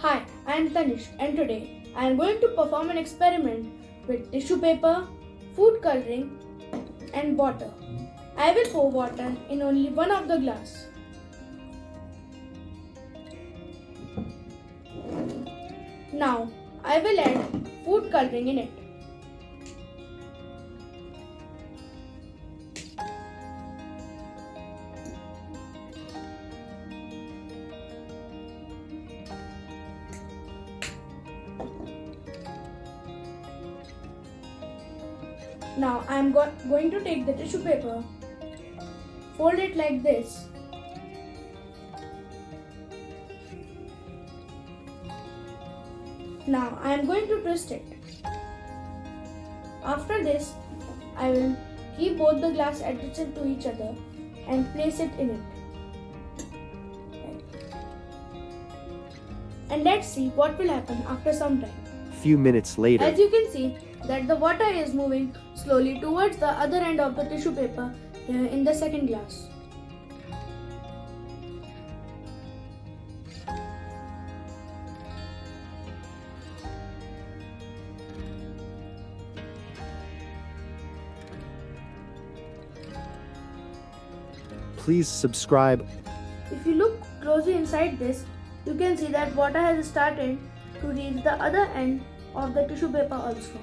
Hi, I am Tanish and today I am going to perform an experiment with tissue paper, food coloring and water. I will pour water in only one of the glass. Now I will add food coloring in it. Now I am going to take the tissue paper, fold it like this, now I am going to twist it. After this, I will keep both the glass adjacent to each other and place it in it. And let's see what will happen after some time. Few minutes later. As you can see that the water is moving slowly towards the other end of the tissue paper in the second glass. Please subscribe. If you look closely inside this, you can see that water has started to reach the other end of the tissue paper also.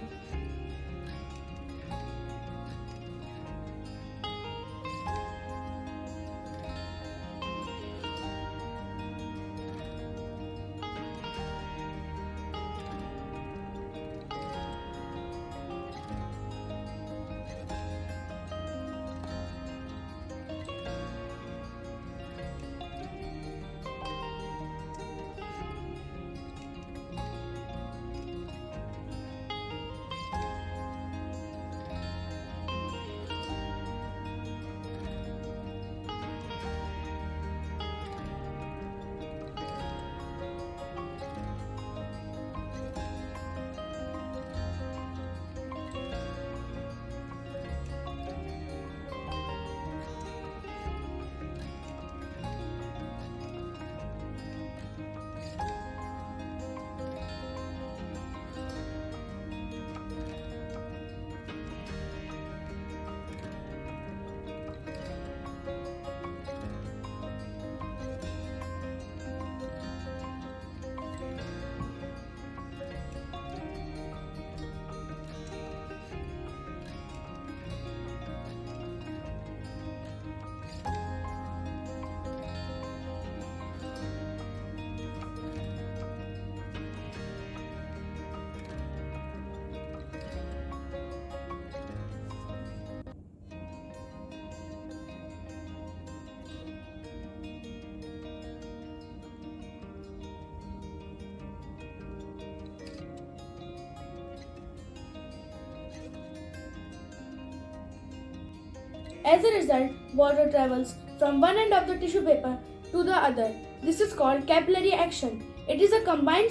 As a result, water travels from one end of the tissue paper to the other. This is called capillary action. It is a combined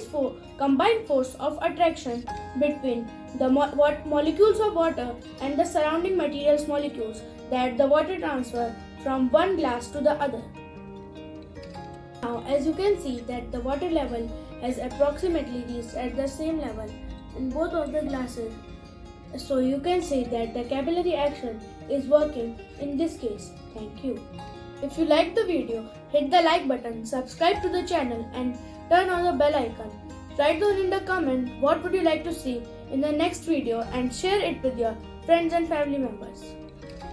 force of attraction between the molecules of water and the surrounding materials molecules that the water transfer from one glass to the other. Now, as you can see that the water level has approximately reached at the same level in both of the glasses. So you can say that the capillary action is working in this case. Thank you. If you liked the video, hit the like button, subscribe to the channel and turn on the bell icon. Write down in the comment what would you like to see in the next video and share it with your friends and family members.